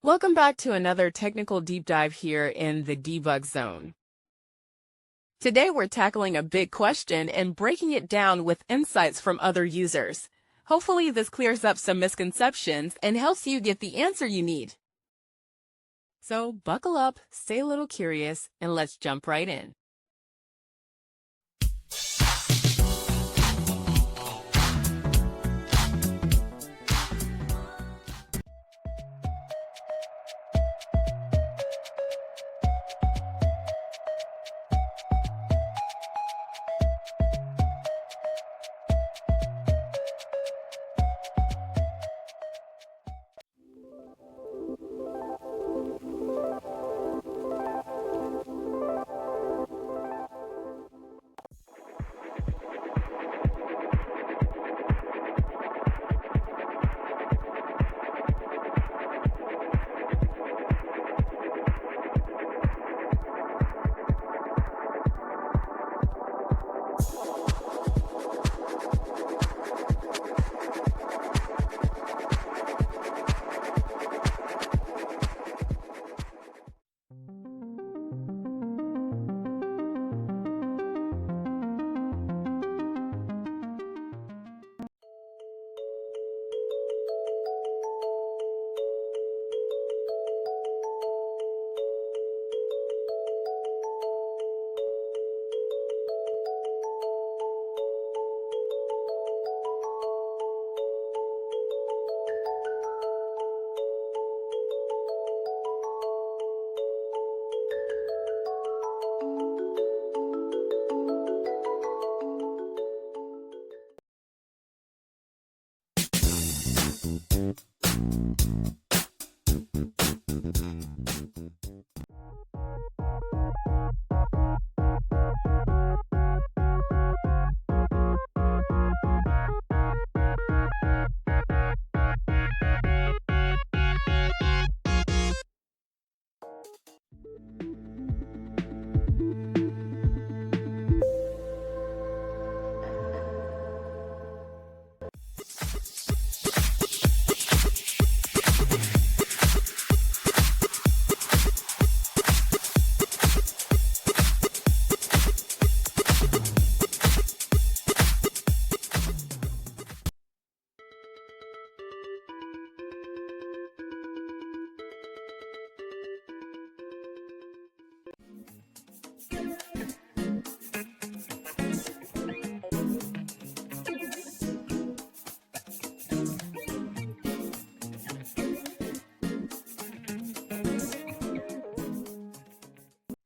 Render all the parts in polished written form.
Welcome back to another technical deep dive here in the debug zone. Today we're tackling a big question and breaking it down with insights from other users. Hopefully this clears up some misconceptions and helps you get the answer you need. So buckle up, stay a little curious, and let's jump right in.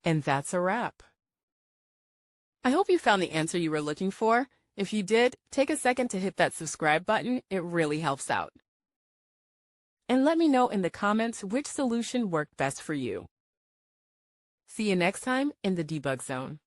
And that's a wrap. I hope you found the answer you were looking for. If you did, take a second to hit that subscribe button. It really helps out. And let me know in the comments which solution worked best for you. See you next time in the debug zone.